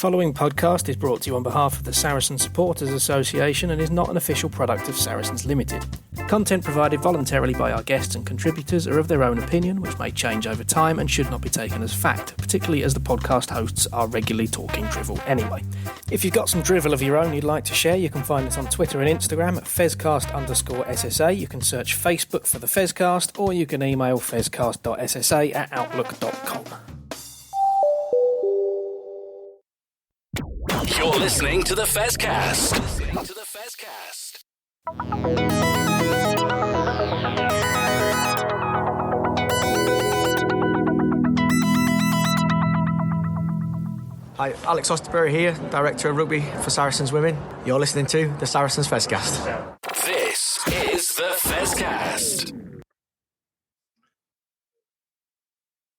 following podcast is brought to you on behalf of the Saracens Supporters Association and is not an official product of Saracens Limited. Content provided voluntarily by our guests and contributors are of their own opinion, which may change over time and should not be taken as fact, particularly as the podcast hosts are regularly talking drivel anyway. If you've got some drivel of your own you'd like to share, you can find us on Twitter and Instagram at Fezcast_SSA. You can search Facebook for the Fezcast, or you can email fezcast.ssa@outlook.com. You're listening to the Fezcast. Hi, Alex Osterbury here, Director of Rugby for Saracens Women. You're listening to the Saracens Fezcast. This is the Fezcast.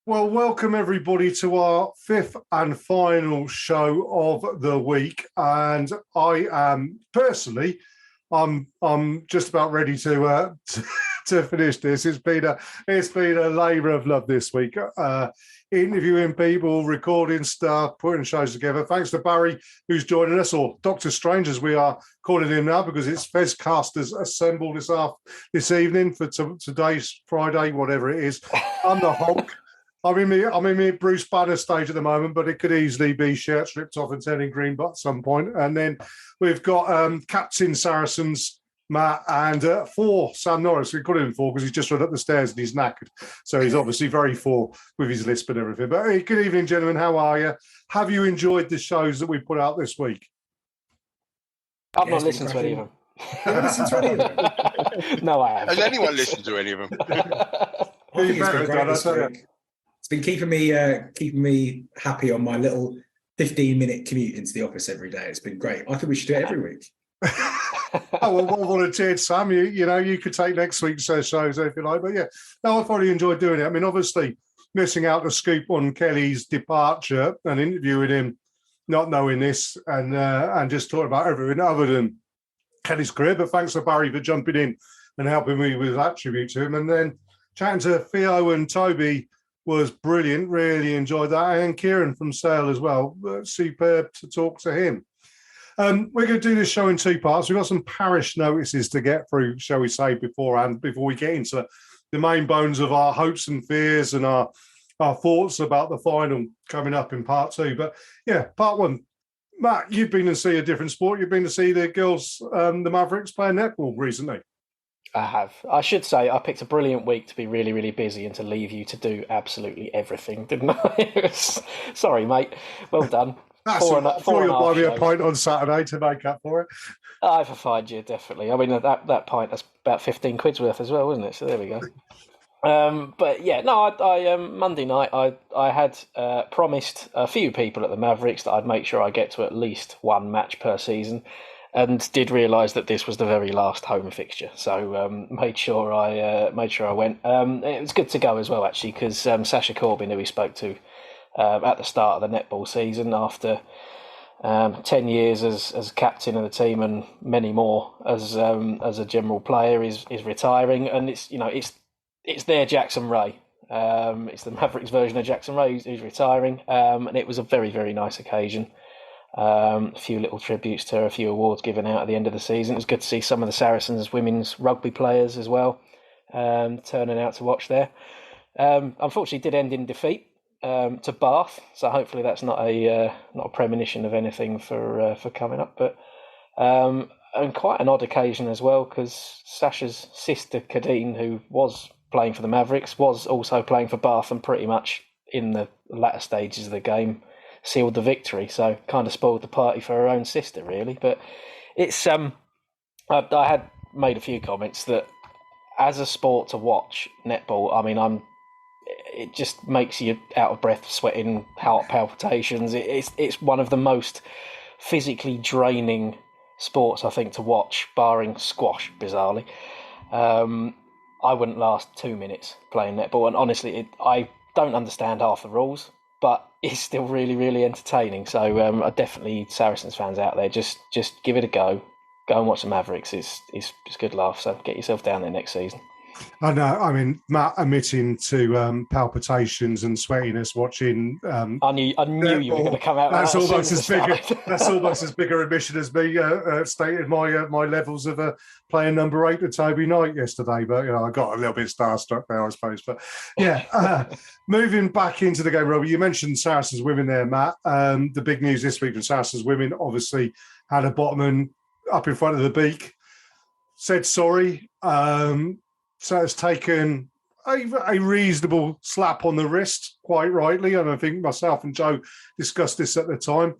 Well, welcome everybody to our fifth and final show of the week, and I am personally, I'm just about ready to finish this. It's been a labour of love this week. Interviewing people, recording stuff, putting shows together. Thanks to Barry, who's joining us, or Dr. Strange, as we are calling him now, because it's Fezcasters assembled this evening for today's Friday, whatever it is. I'm the Hulk. I'm in my Bruce Banner stage at the moment, but it could easily be shirt stripped off and turning green at some point. And then we've got Captain Saracens, Matt, and four, Sam Norris. We call him four because he's just run up the stairs and he's knackered. So he's obviously very full with his lisp and everything. But hey, good evening, gentlemen. How are you? Have you enjoyed the shows that we put out this week? I've not listened to any of them. You haven't listened to any of them? No, I haven't. Has anyone listened to any of them? It's been keeping me happy on my little 15-minute commute into the office every day. It's been great. I think we should do it every week. Oh, well volunteered, Sam. You could take next week's shows if you like. But yeah, no, I've already enjoyed doing it. I mean, obviously, missing out the scoop on Kelly's departure and interviewing him, not knowing this, and just talking about everything other than Kelly's career. But thanks to Barry for jumping in and helping me with that tribute to him. And then chatting to Theo and Toby was brilliant. Really enjoyed that. And Kieran from Sale as well. Superb to talk to him. We're going to do this show in two parts. We've got some parish notices to get through, shall we say, before we get into the main bones of our hopes and fears and our thoughts about the final coming up in part two. But yeah, part one. Matt, you've been to see a different sport. You've been to see the girls, the Mavericks, playing netball recently. I have. I should say I picked a brilliant week to be really, really busy and to leave you to do absolutely everything, didn't I? Sorry, mate. Well done. I'm sure you'll buy me a pint on Saturday to make up for it. I've fired you, definitely. I mean, that pint, that's about 15 quid's worth as well, wasn't it? So there we go. But yeah, no, I Monday night, I had promised a few people at the Mavericks that I'd make sure I get to at least one match per season, and did realise that this was the very last home fixture. So made sure I went. It was good to go as well, actually, because Sasha Corbin, who we spoke to at the start of the netball season, after 10 years as captain of the team and many more as a general player, is retiring, and it's their Jackson Ray. It's the Mavericks version of Jackson Ray who's retiring, and it was a very, very nice occasion. A few little tributes to her, a few awards given out at the end of the season. It was good to see some of the Saracens women's rugby players as well turning out to watch there. Unfortunately, it did end in defeat to Bath, so hopefully that's not a premonition of anything for coming up. But and quite an odd occasion as well, because Sasha's sister Kadeen, who was playing for the Mavericks, was also playing for Bath, and pretty much in the latter stages of the game sealed the victory. So kind of spoiled the party for her own sister, really. But it's I had made a few comments that as a sport to watch, netball, I mean, it just makes you out of breath, sweating, heart palpitations. It's one of the most physically draining sports, I think, to watch, barring squash, bizarrely. I wouldn't last 2 minutes playing netball, and honestly, I don't understand half the rules, but it's still really, really entertaining. So I definitely, Saracens fans out there, just give it a go. Go and watch the Mavericks. It's a good laugh. So get yourself down there next season. I know. I mean, Matt admitting to palpitations and sweatiness watching. I knew you were going to come out. That's with that almost as big. started. That's almost as big an admission as me stating my levels of playing number 8 with Toby Knight yesterday. But I got a little bit starstruck there, I suppose. But yeah, moving back into the game, Robbie. You mentioned Saracens women there, Matt. The big news this week from Saracens women obviously had a bottoman up in front of the beak. Said sorry. So it's taken a reasonable slap on the wrist, quite rightly. And I think myself and Joe discussed this at the time.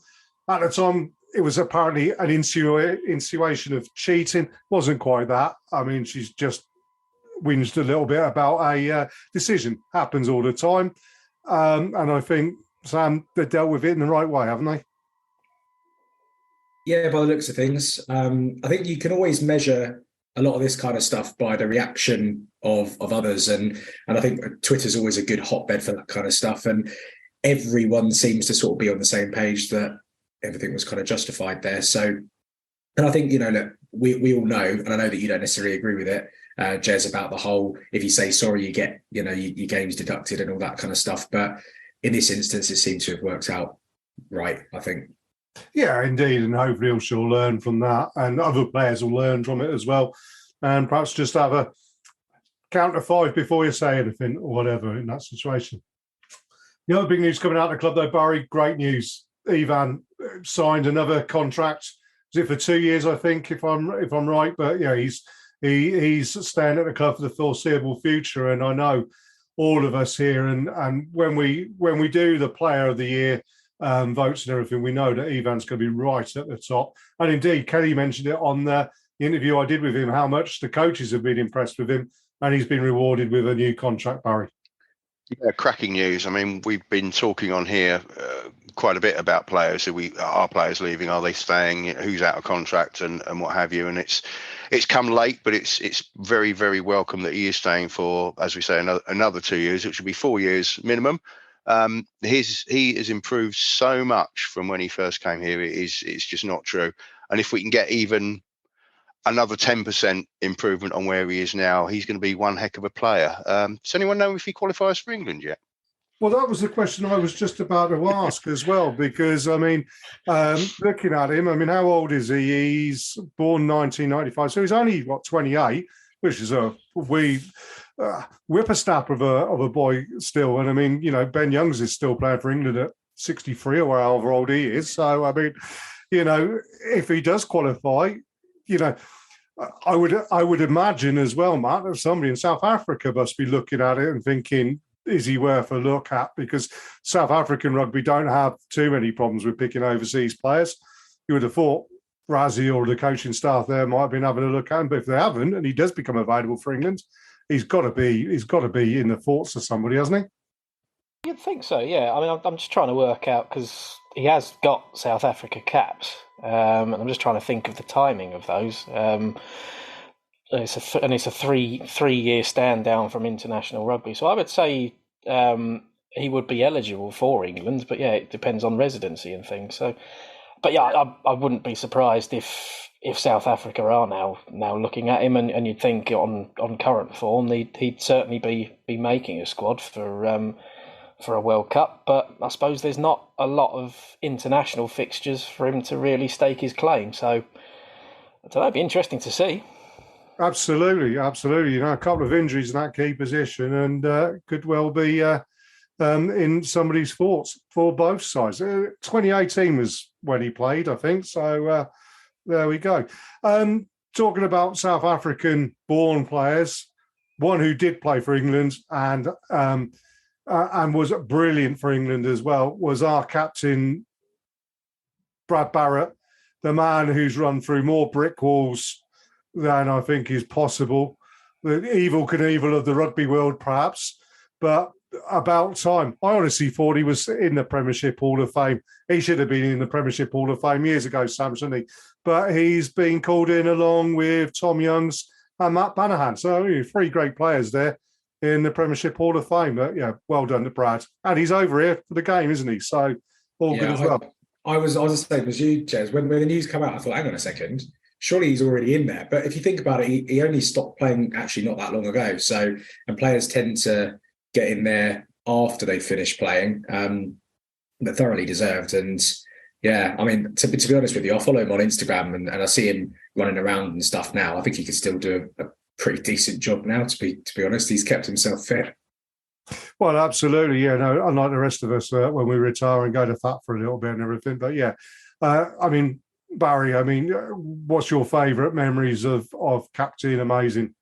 At the time, it was apparently an insinuation of cheating. Wasn't quite that. I mean, she's just whinged a little bit about a decision. Happens all the time. And I think, Sam, they dealt with it in the right way, haven't they? Yeah, by the looks of things. I think you can always measure a lot of this kind of stuff by the reaction of others. And I think Twitter's always a good hotbed for that kind of stuff. And everyone seems to sort of be on the same page that everything was kind of justified there. So, and I think, look, we all know, and I know that you don't necessarily agree with it, Jez, about the whole, if you say sorry, you get, your game's deducted and all that kind of stuff. But in this instance, it seems to have worked out right, I think. Yeah, indeed, and hopefully she'll learn from that, and other players will learn from it as well, and perhaps just have a count to 5 before you say anything or whatever in that situation. The other big news coming out of the club, though, Barry, great news. Ivan signed another contract. Is it for 2 years? I think, if I'm right, but yeah, he's staying at the club for the foreseeable future, and I know all of us here, and when we do the Player of the Year. Votes and everything, we know that Ivan's going to be right at the top. And indeed, Kelly mentioned it on the interview I did with him, how much the coaches have been impressed with him, and he's been rewarded with a new contract, Barry. Yeah, cracking news. I mean, we've been talking on here quite a bit about players. Are players leaving? Are they staying? Who's out of contract and what have you? And it's come late, but it's very, very welcome that he is staying for, as we say, another 2 years, which will be 4 years minimum. He has improved so much from when he first came here. It's just not true. And if we can get even another 10% improvement on where he is now, he's going to be one heck of a player. Does anyone know if he qualifies for England yet? Well, that was the question I was just about to ask as well, because, I mean, looking at him, I mean, how old is he? He's born 1995, so he's only, 28, which is a whippersnapper of a boy still. And I mean, Ben Youngs is still playing for England at 63 or however old he is. So, I mean, if he does qualify, I would imagine as well, Matt, that somebody in South Africa must be looking at it and thinking, is he worth a look at? Because South African rugby don't have too many problems with picking overseas players. You would have thought Razzie or the coaching staff there might have been having a look at him, but if they haven't, and he does become available for England, he's got to be in the thoughts of somebody, hasn't he? You'd think so, yeah. I mean, I'm just trying to work out, because he has got South Africa caps, and I'm just trying to think of the timing of those. It's a three-year stand down from international rugby, so I would say he would be eligible for England, but yeah, it depends on residency and things. So, but yeah, I wouldn't be surprised if South Africa are now looking at him, and you'd think on current form he'd certainly be making a squad for a World Cup. But I suppose there's not a lot of international fixtures for him to really stake his claim. So I don't know, it'd be interesting to see. Absolutely. A couple of injuries in that key position, and could well be in somebody's thoughts for both sides. 2018 was when he played, I think. So there we go. Talking about South African-born players, one who did play for England and was brilliant for England as well was our captain, Brad Barrett, the man who's run through more brick walls than I think is possible. The evil Knievel of the rugby world, perhaps, but about time. I honestly thought he was in the Premiership Hall of Fame. He should have been in the Premiership Hall of Fame years ago, Sam, shouldn't he? But he's been called in along with Tom Youngs and Matt Banahan. So 3 great players there in the Premiership Hall of Fame. But yeah, well done to Brad. And he's over here for the game, isn't he? So all good as well. I was the same as you, Jez. When the news came out, I thought, hang on a second. surely he's already in there. But if you think about it, he only stopped playing actually not that long ago. So, and players tend to get in there after they finish playing, but thoroughly deserved. And yeah, I mean, to be honest with you, I follow him on Instagram and I see him running around and stuff now. I think he could still do a pretty decent job now, to be honest. He's kept himself fit. Well, absolutely, yeah. No, unlike the rest of us, when we retire and go to fat for a little bit and everything. But yeah, I mean, Barry, I mean, what's your favourite memories of Captain Amazing?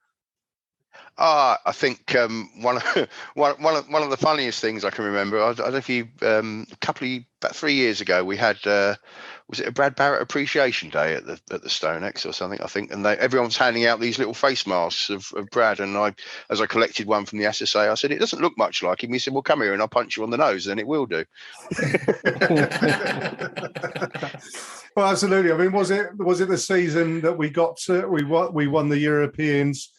I think one of the funniest things I can remember. I don't know if you about 3 years ago we had was it a Brad Barrett Appreciation Day at the StoneX or something, I think, and everyone was handing out these little face masks of Brad, and as I collected one from the SSA, I said, it doesn't look much like him. He said, well, come here and I'll punch you on the nose, then it will do. Well, absolutely. I mean, was it the season that we won the Europeans?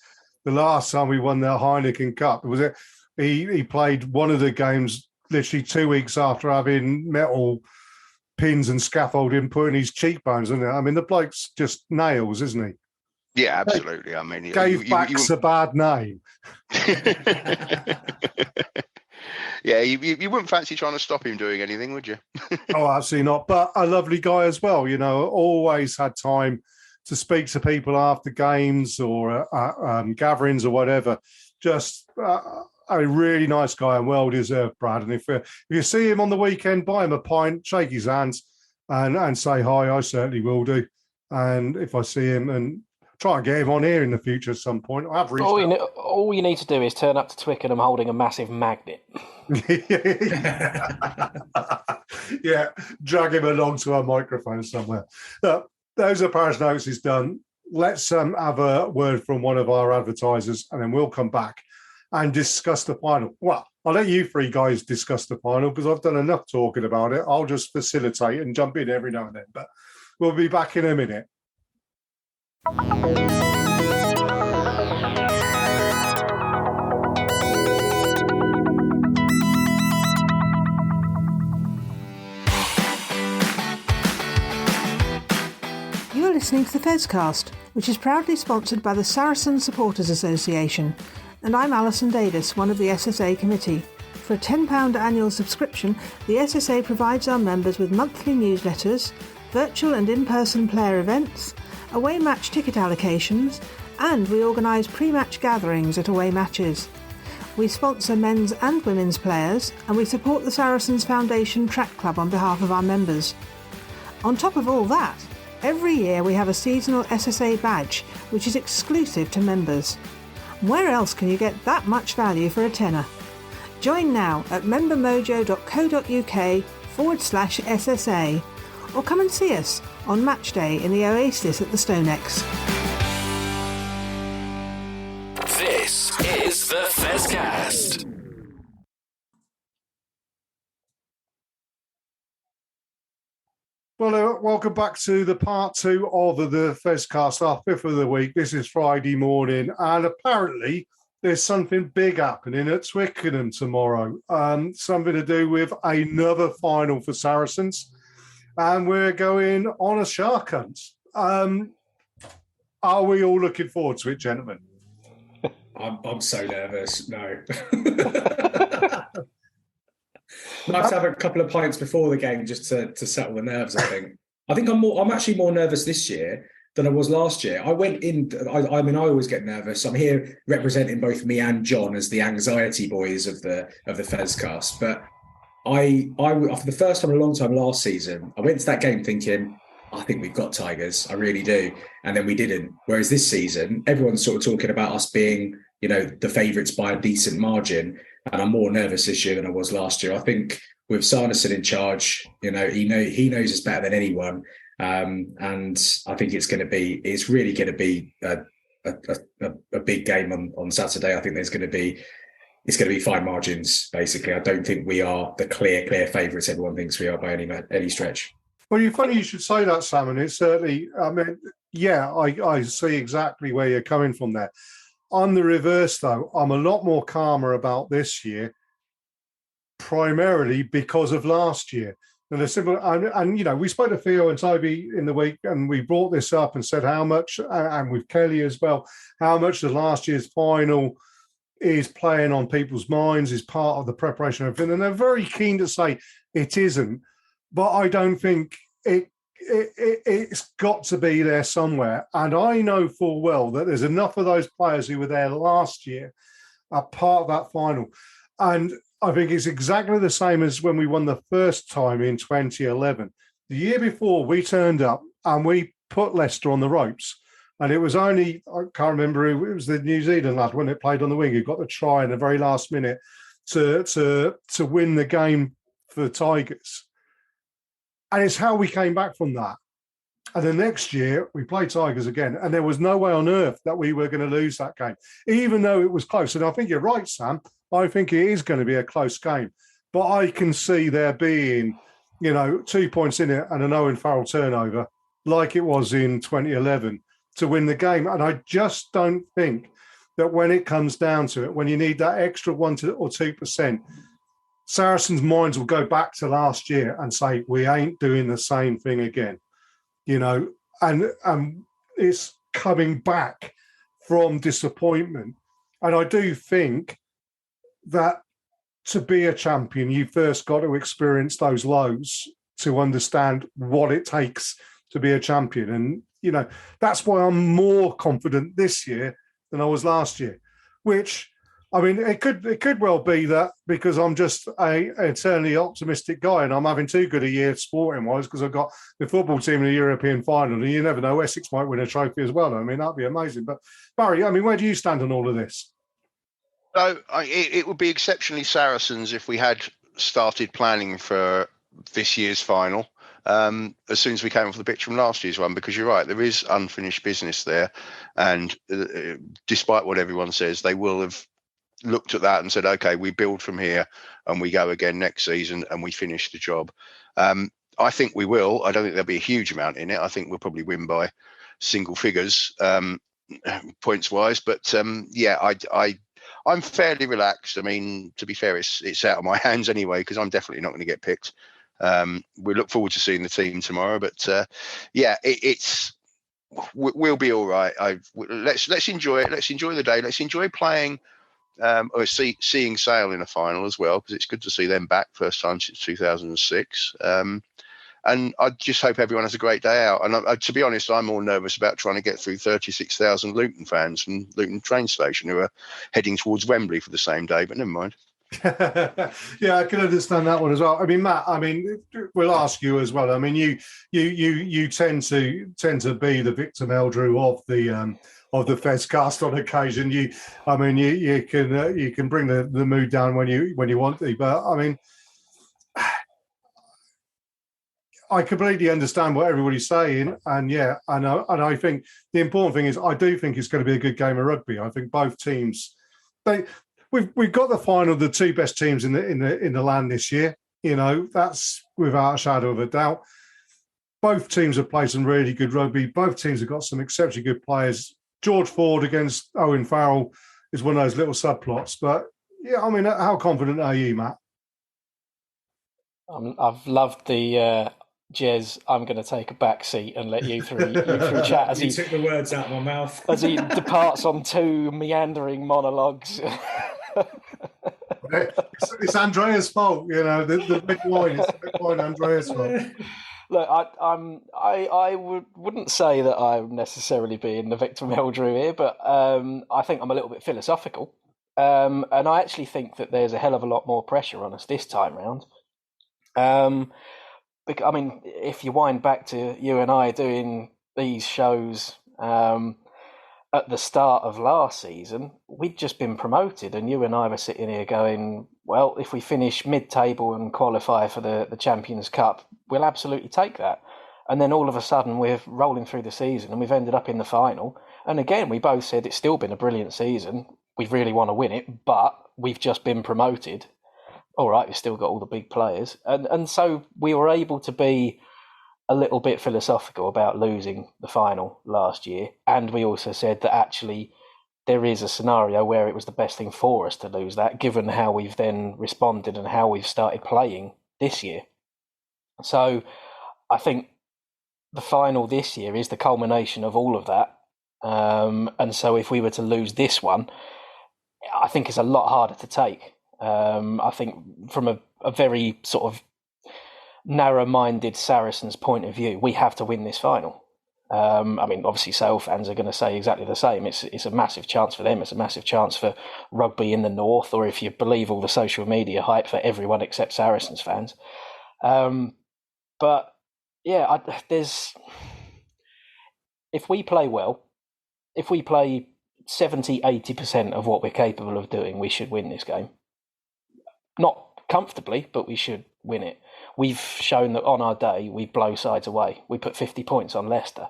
The last time we won the Heineken Cup, was it? He played one of the games literally 2 weeks after having metal pins and scaffolding put in his cheekbones, isn't it? I mean, the bloke's just nails, isn't he? Yeah, absolutely. I mean, gave Bax a bad name. Yeah, you wouldn't fancy trying to stop him doing anything, would you? Oh, absolutely not. But a lovely guy as well. You know, always had time to speak to people after games or gatherings or whatever. Just a really nice guy and well-deserved, Brad. And if you see him on the weekend, buy him a pint, shake his hands and say hi. I certainly will do. And if I see him, and try and get him on here in the future at some point. I have reached all you need to do is turn up to Twickenham holding a massive magnet. Yeah, drag him along to a microphone somewhere. Those are Paris notices done. Let's have a word from one of our advertisers, and then we'll come back and discuss the final. Well, I'll let you three guys discuss the final because I've done enough talking about it. I'll just facilitate and jump in every now and then. But we'll be back in a minute. You are listening to the Fezcast, which is proudly sponsored by the Saracens Supporters Association, and I'm Alison Davis, one of the SSA committee. For a £10 annual subscription, the SSA provides our members with monthly newsletters, virtual and in-person player events, away match ticket allocations, and we organise pre-match gatherings at away matches. We sponsor men's and women's players, and we support the Saracens Foundation Track Club on behalf of our members. On top of all that, every year we have a seasonal SSA badge, which is exclusive to members. Where else can you get that much value for a tenner? Join now at membermojo.co.uk/SSA, or come and see us on match day in the Oasis at the StoneX. This is the Fezcast. Well, welcome back to the part 2 of the Fezcast, our 5th of the week. This is Friday morning, and apparently there's something big happening at Twickenham tomorrow. Something to do with another final for Saracens, and we're going on a shark hunt. Are we all looking forward to it, gentlemen? I'm so nervous. No. I have to have a couple of pints before the game just to settle the nerves, I think. I'm actually more nervous this year than I was last year. I went in, I mean, I always get nervous. I'm here representing both me and John as the anxiety boys of the Fezcast. But I for the first time in a long time last season, I went to that game thinking, I think we've got Tigers. I really do. And then we didn't. Whereas this season, everyone's sort of talking about us being, the favourites by a decent margin. And I'm more nervous this year than I was last year. I think with Saracen in charge, he knows us better than anyone. And I think it's really going to be a big game on Saturday. I think it's going to be fine margins, basically. I don't think we are the clear favourites everyone thinks we are by any stretch. Well, you're funny you should say that, Sam, and it's certainly, I see exactly where you're coming from there. On the reverse, though, I'm a lot more calmer about this year, primarily because of last year. And a simple, and you know, we spoke to Theo and Toby in the week, and we brought this up and said how much, and with Kelly as well, how much the last year's final is playing on people's minds, is part of the preparation of everything. And they're very keen to say it isn't, but I don't think it's got to be there somewhere. And I know full well that there's enough of those players who were there last year are part of that final. And I think it's exactly the same as when we won the first time in 2011. The year before, we turned up and we put Leicester on the ropes. And it was only, I can't remember who, it was the New Zealand lad when it played on the wing who got the try in the very last minute to win the game for the Tigers. And it's how we came back from that. And the next year, we played Tigers again, and there was no way on earth that we were going to lose that game, even though it was close. And I think you're right, Sam. I think it is going to be a close game. But I can see there being, 2 points in it and an Owen Farrell turnover, like it was in 2011, to win the game. And I just don't think that when it comes down to it, when you need that extra 1 or 2%, Saracens' minds will go back to last year and say, we ain't doing the same thing again. And it's coming back from disappointment. And I do think that to be a champion, you first got to experience those lows to understand what it takes to be a champion. And, that's why I'm more confident this year than I was last year, which, I mean, it could well be that because I'm just an eternally optimistic guy and I'm having too good a year sporting-wise because I've got the football team in the European final, and you never know, Essex might win a trophy as well. I mean, that'd be amazing. But Barry, I mean, where do you stand on all of this? So it would be exceptionally Saracens if we had started planning for this year's final as soon as we came off the pitch from last year's one, because you're right, there is unfinished business there. And despite what everyone says, they will have looked at that and said, okay, we build from here and we go again next season and we finish the job. I think we will. I don't think there'll be a huge amount in it. I think we'll probably win by single figures points wise. But I'm fairly relaxed. I mean, to be fair, it's out of my hands anyway, because I'm definitely not going to get picked. We look forward to seeing the team tomorrow. But we'll be all right. Let's enjoy it. Let's enjoy the day. Let's enjoy playing or seeing Sale in a final as well, because it's good to see them back, first time since 2006. And I just hope everyone has a great day out. And to be honest, I'm more nervous about trying to get through 36,000 Luton fans from Luton train station who are heading towards Wembley for the same day, but never mind. Yeah, I can understand that one as well. I mean, Matt, we'll ask you as well. I mean, you tend to be the Victor Meldrew of the Fezcast on occasion. You can bring the mood down when you want to, but I mean, I completely understand what everybody's saying, and I think the important thing is I do think it's going to be a good game of rugby. I think both teams, we've got the final, the two best teams in the land this year. That's without a shadow of a doubt. Both teams have played some really good rugby. Both teams have got some exceptionally good players. George Ford against Owen Farrell is one of those little subplots. But yeah, I mean, how confident are you, Matt? I've loved the Jez, I'm going to take a back seat and let you through chat as he took the words out of my mouth as he departs on two meandering monologues. It's Andrea's fault, the big wine. It's the big wine, Andrea's fault. Look, I wouldn't say that I would necessarily be in the Victor Meldrew here, but I think I'm a little bit philosophical, and I actually think that there's a hell of a lot more pressure on us this time round. I mean, if you wind back to you and I doing these shows at the start of last season, we'd just been promoted, and you and I were sitting here going, well, if we finish mid-table and qualify for the Champions Cup, we'll absolutely take that. And then all of a sudden we're rolling through the season and we've ended up in the final. And again, we both said it's still been a brilliant season. We really want to win it, but we've just been promoted. All right, we've still got all the big players. And so we were able to be a little bit philosophical about losing the final last year. And we also said that actually there is a scenario where it was the best thing for us to lose that, given how we've then responded and how we've started playing this year. So I think the final this year is the culmination of all of that. And so if we were to lose this one, I think it's a lot harder to take. I think from a very sort of narrow-minded Saracens point of view, we have to win this final. I mean, obviously, Sale fans are going to say exactly the same. It's a massive chance for them. It's a massive chance for rugby in the north, or if you believe all the social media hype, for everyone except Saracens fans. But yeah, if we play well, if we play 70-80% of what we're capable of doing, we should win this game. Not comfortably, but we should win it. We've shown that on our day, we blow sides away. We put 50 points on Leicester.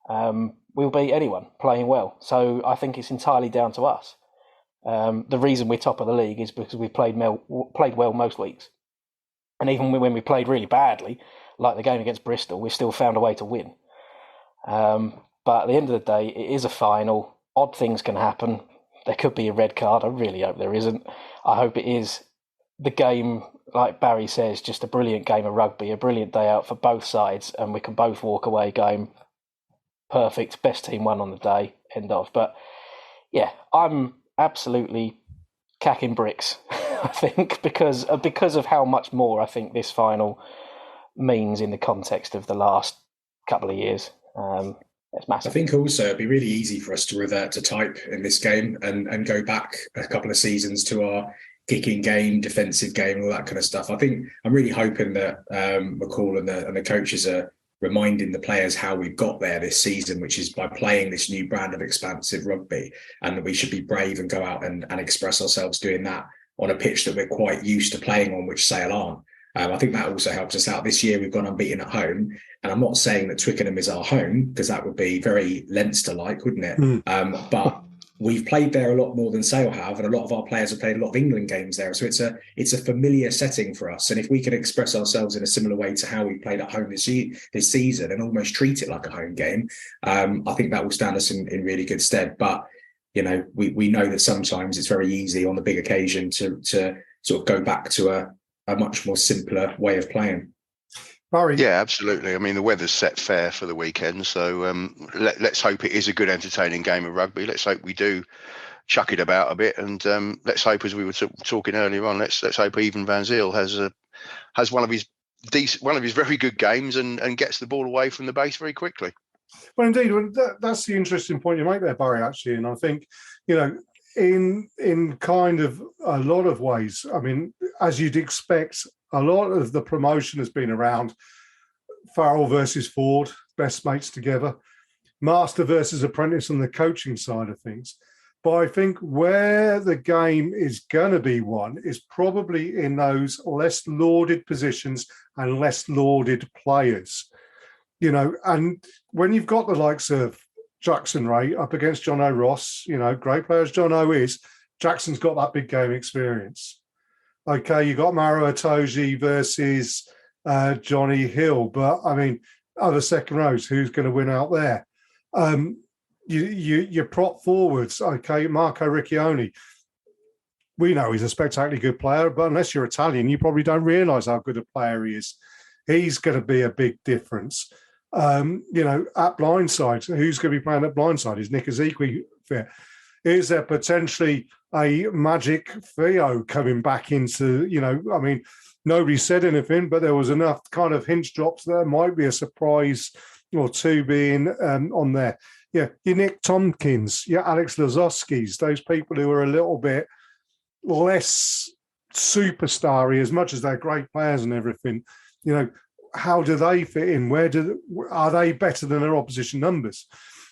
We'll beat anyone playing well. So I think it's entirely down to us. The reason we're top of the league is because we played well most weeks. And even when we played really badly, like the game against Bristol, we still found a way to win. But at the end of the day, it is a final. Odd things can happen. There could be a red card. I really hope there isn't. I hope it is the game, like Barry says, just a brilliant game of rugby, a brilliant day out for both sides, and we can both walk away going, perfect, best team won on the day, end of. But yeah, I'm absolutely cacking bricks, I think, because of how much more I think this final means in the context of the last couple of years. It's massive. I think also it'd be really easy for us to revert to type in this game and go back a couple of seasons to our kicking game, defensive game, all that kind of stuff. I think I'm really hoping that McCall and the coaches are reminding the players how we've got there this season, which is by playing this new brand of expansive rugby, and that we should be brave and go out and express ourselves doing that on a pitch that we're quite used to playing on, which Sale aren't. I think that also helps us out. This year we've gone unbeaten at home, and I'm not saying that Twickenham is our home, because that would be very Leinster-like, wouldn't it? But we've played there a lot more than Sale have, and a lot of our players have played a lot of England games there. So it's a familiar setting for us. And if we can express ourselves in a similar way to how we played at home this season and almost treat it like a home game, I think that will stand us in really good stead. But, you know, we know that sometimes it's very easy on the big occasion to sort of go back to a much more simpler way of playing. Barry? Yeah, absolutely. I mean, the weather's set fair for the weekend, so let's hope it is a good, entertaining game of rugby. Let's hope we do chuck it about a bit, and let's hope, as we were talking earlier on, let's hope even Van Zyl has one of his very good games and gets the ball away from the base very quickly. Well, indeed, that's the interesting point you make there, Barry. Actually, and I think, you know, in kind of a lot of ways, I mean, as you'd expect, a lot of the promotion has been around Farrell versus Ford, best mates together, master versus apprentice on the coaching side of things. But I think where the game is going to be won is probably in those less lauded positions and less lauded players. You know, and when you've got the likes of Jackson Ray up against John O'Ross, you know, great player as John O is, Jackson's got that big game experience. Okay, you got Maro Itoje versus Johnny Hill, but I mean, other second rows, who's going to win out there? You prop forwards, okay, Marco Riccioni. We know he's a spectacularly good player, but unless you're Italian, you probably don't realise how good a player he is. He's going to be a big difference. You know, at blindside, who's going to be playing at blindside? Is Nick Ezekwe fit? Is there potentially a magic Theo coming back into, you know, I mean, nobody said anything, but there was enough kind of hints drops there. Might be a surprise or two being on there. Yeah, your Nick Tompkins, your Alex Lazowskis, those people who are a little bit less superstar-y, as much as they're great players and everything, you know, how do they fit in? Are they better than their opposition numbers?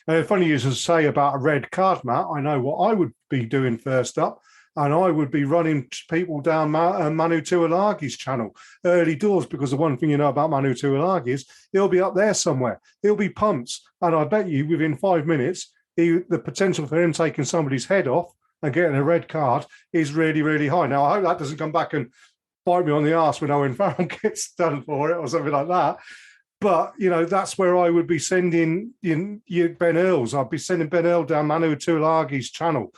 And funny you should say about a red card, Matt. I know what I would be doing first up, and I would be running people down Manu Tuilagi's channel early doors, because the one thing you know about Manu Tuilagi is he'll be up there somewhere. He'll be pumped, and I bet you within 5 minutes, the potential for him taking somebody's head off and getting a red card is really, really high. Now, I hope that doesn't come back and bite me on the arse when Owen Farrell gets done for it or something like that. But, you know, that's where I would be sending Ben Earls. I'd be sending Ben Earl down Manu Tuilagi's channel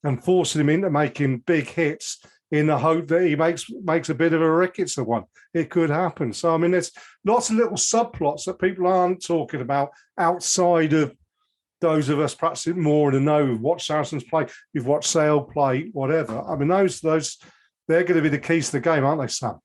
and forcing him into making big hits in the hope that he makes a bit of a ricketts one. It could happen. So, I mean, there's lots of little subplots that people aren't talking about outside of those of us perhaps more in the know who've watched Saracens play, you've watched Sale play, whatever. I mean, those they're going to be the keys to the game, aren't they, Sam?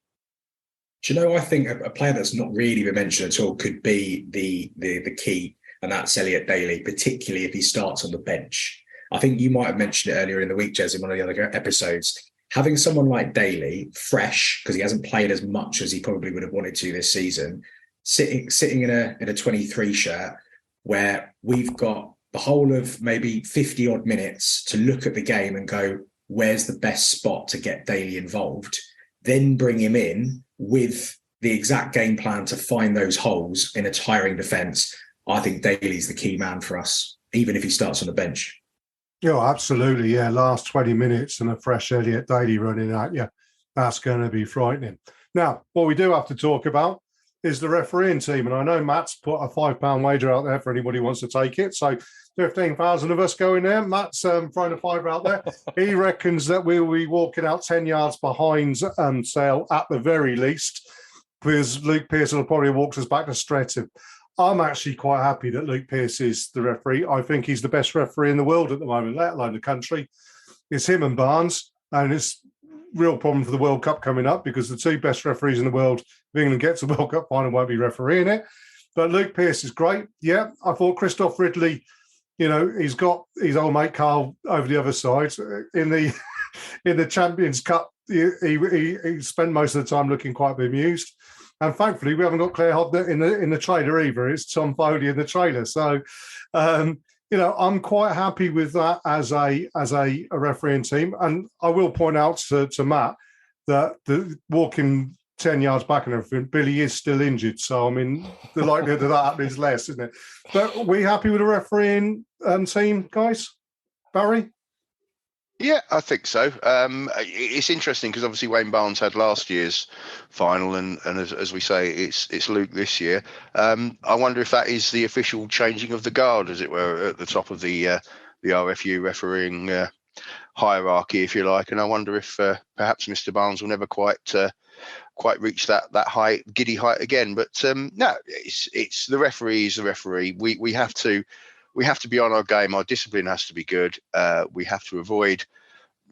Do you know, I think a player that's not really been mentioned at all could be the key, and that's Elliot Daly, particularly if he starts on the bench. I think you might have mentioned it earlier in the week, Jez, in one of the other episodes. Having someone like Daly, fresh, because he hasn't played as much as he probably would have wanted to this season, sitting in a 23 shirt where we've got the whole of maybe 50 odd minutes to look at the game and go, where's the best spot to get Daly involved? Then bring him in with the exact game plan to find those holes in a tiring defence. I think Daly's the key man for us, even if he starts on the bench. Yeah, absolutely. Yeah, last 20 minutes and a fresh Elliot Daly running at you. That's going to be frightening. Now, what we do have to talk about is the refereeing team. And I know Matt's put a £5 wager out there for anybody who wants to take it. So 15,000 of us going there. Matt's throwing a fiver out there. He reckons that we'll be walking out 10 yards behind Sale at the very least, because Luke Pearson will probably walk us back to Streatham. I'm actually quite happy that Luke Pearce is the referee. I think he's the best referee in the world at the moment, let alone the country. It's him and Barnes, and it's a real problem for the World Cup coming up because the two best referees in the world, if England gets a World Cup final, won't be refereeing it. But Luke Pearce is great. Yeah, I thought Christoph Ridley, you know, he's got his old mate Carl over the other side. In the Champions Cup, he spent most of the time looking quite bemused. And thankfully, we haven't got Claire Hodner in the trailer either. It's Tom Foley in the trailer. So, you know, I'm quite happy with that as a refereeing team. And I will point out to Matt that the walking 10 yards back and everything, Billy is still injured. So, I mean, the likelihood of that happening is less, isn't it? But are we happy with the refereeing team, guys? Barry? Yeah, I think so. It's interesting because obviously Wayne Barnes had last year's final, and as we say, it's Luke this year. I wonder if that is the official changing of the guard, as it were, at the top of the RFU refereeing hierarchy, if you like. And I wonder if perhaps Mr. Barnes will never quite reach that height, giddy height again. But no, it's the referee is the referee. We have to be on our game. Our discipline has to be good. We have to avoid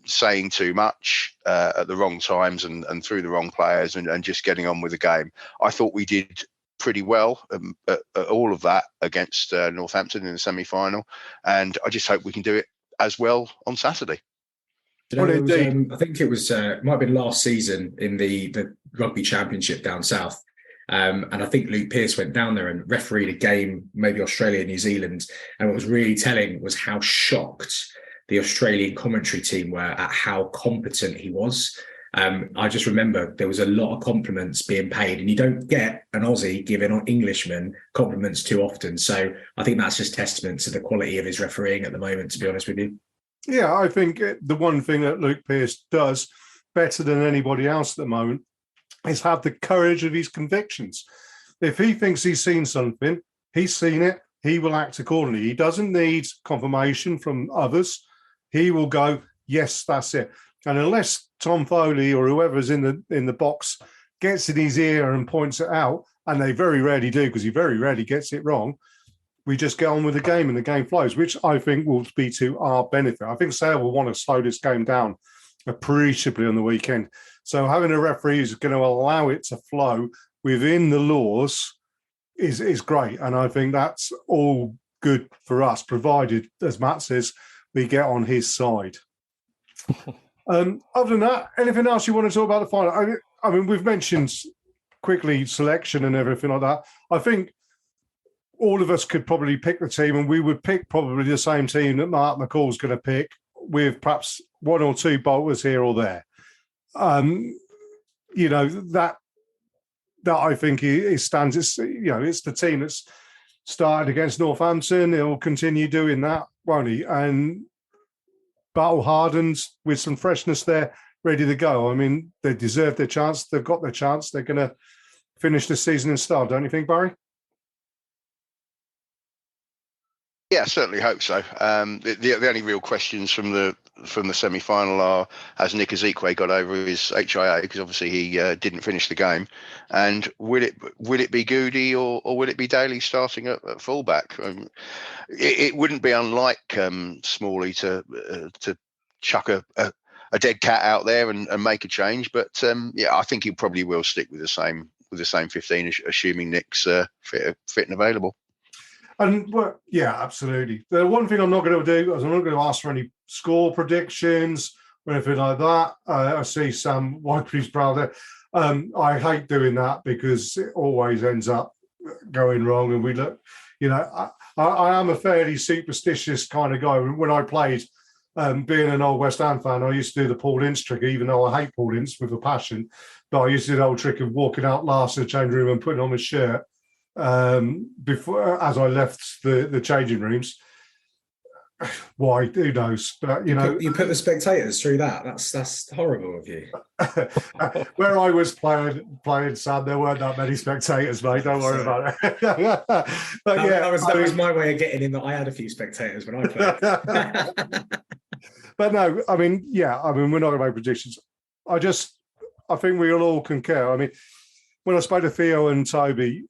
saying too much at the wrong times and through the wrong players and just getting on with the game. I thought we did pretty well at all of that against Northampton in the semi-final. And I just hope we can do it as well on Saturday. You know, I think it was might have been last season in the rugby championship down south. And I think Luke Pearce went down there and refereed a game, maybe Australia, New Zealand. And what was really telling was how shocked the Australian commentary team were at how competent he was. I just remember there was a lot of compliments being paid, and you don't get an Aussie giving an Englishman compliments too often. So I think that's just testament to the quality of his refereeing at the moment, to be honest with you. Yeah, I think the one thing that Luke Pearce does better than anybody else at the moment is have the courage of his convictions. If he thinks he's seen something, he's seen it, he will act accordingly. He doesn't need confirmation from others. He will go, yes, that's it. And unless Tom Foley or whoever's in the box gets in his ear and points it out, and they very rarely do because he very rarely gets it wrong, we just get on with the game and the game flows, which I think will be to our benefit. I think Sale will want to slow this game down appreciably on the weekend. So having a referee who's going to allow it to flow within the laws is great. And I think that's all good for us, provided, as Matt says, we get on his side. Other than that, anything else you want to talk about the final? I mean, we've mentioned quickly selection and everything like that. I think all of us could probably pick the team, and we would pick probably the same team that Mark McCall's going to pick, with perhaps one or two bolters here or there. You know, that I think it stands. It's, you know, it's the team that's started against Northampton. He'll continue doing that, won't he? And battle hardened with some freshness there, ready to go. I mean, they deserve their chance. They've got their chance. They're going to finish the season in style, don't you think, Barry? Yeah, I certainly hope so. The only real questions from the semi-final are: has Nick Ezekwe got over his HIA? Because obviously he didn't finish the game, and will it be Goody or will it be Daly starting at fullback? It wouldn't be unlike Smalley to chuck a dead cat out there and make a change, but yeah, I think he probably will stick with the same 15, assuming Nick's fit and available. And well, yeah, absolutely. The one thing I'm not going to do is I'm not going to ask for any score predictions or anything like that. I see Sam Whiteley's brother. I hate doing that because it always ends up going wrong. And we look, I am a fairly superstitious kind of guy. When I played, being an old West Ham fan, I used to do the Paul Ince trick, even though I hate Paul Ince with a passion. But I used to do the old trick of walking out last in the change room and putting on my shirt before, as I left the changing rooms. Why? Who knows? But you put the spectators through that. That's horrible of you. Where I was playing, Sam, there weren't that many spectators, mate. Don't worry about it. But that was my way of getting in. That I had a few spectators when I played. But no, we're not going to make predictions. I think we all concur. I mean, when I spoke to Theo and Toby,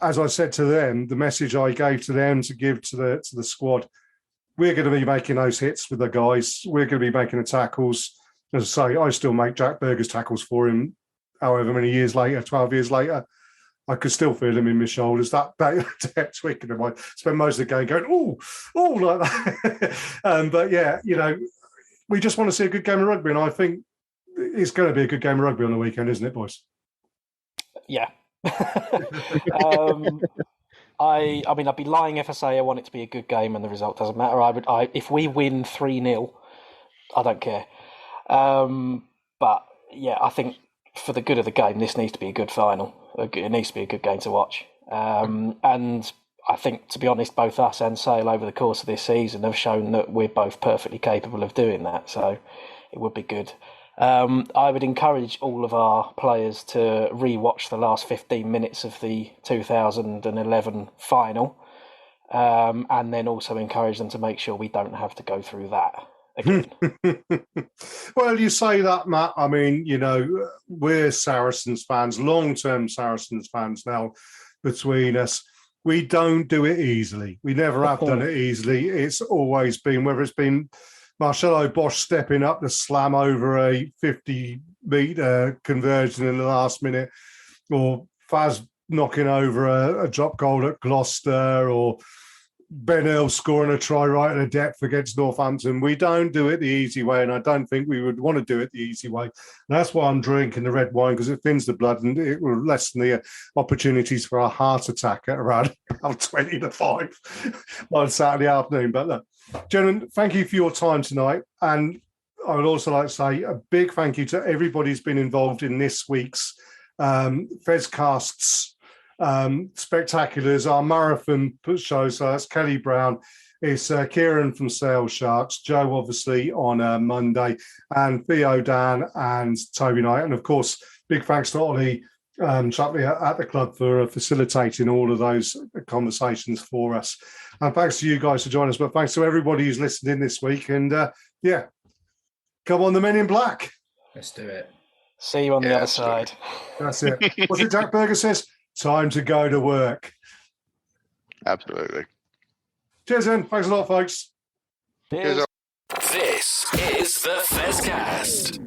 as I said to them, the message I gave to them to give to the squad, we're going to be making those hits with the guys. We're going to be making the tackles. As I say, I still make Jack Berger's tackles for him. However many years later, 12 years later, I could still feel him in my shoulders. That at Twickenham, I spent most of the game going, oh, like that. But yeah, we just want to see a good game of rugby, and I think it's going to be a good game of rugby on the weekend, isn't it, boys? Yeah. I'd be lying if I say I want it to be a good game and the result doesn't matter. If we win 3-0, I don't care. But yeah, I think for the good of the game, this needs to be a good final. It needs to be a good game to watch. And I think, to be honest, both us and Sale over the course of this season have shown that we're both perfectly capable of doing that. So it would be good. I would encourage all of our players to re-watch the last 15 minutes of the 2011 final, and then also encourage them to make sure we don't have to go through that again. Well, you say that, Matt. I mean, we're Saracens fans, long-term Saracens fans now between us. We don't do it easily. We never have done it easily. It's always been, whether it's been Marcelo Bosch stepping up to slam over a 50-metre conversion in the last minute, or Faz knocking over a drop goal at Gloucester, or Ben Earl scoring a try right at a depth against Northampton. We don't do it the easy way, and I don't think we would want to do it the easy way. And that's why I'm drinking the red wine, because it thins the blood and it will lessen the opportunities for a heart attack at around 20 to 5 on Saturday afternoon. But look, gentlemen, thank you for your time tonight. And I would also like to say a big thank you to everybody who's been involved in this week's Fezcasts spectaculars, our marathon show. So that's Kelly Brown, it's Kieran from Sale Sharks, Joe obviously on Monday, and Theo, Dan, and Toby Knight. And of course, big thanks to Ollie Chapley at the club for facilitating all of those conversations for us. And thanks to you guys for joining us, but thanks to everybody who's listened in this week. And come on, the Men in Black. Let's do it. See you on the other side. That's it. What's it Jack Berger says? Time to go to work. Absolutely. Cheers, then. Thanks a lot, folks. Cheers. This is the Fezcast.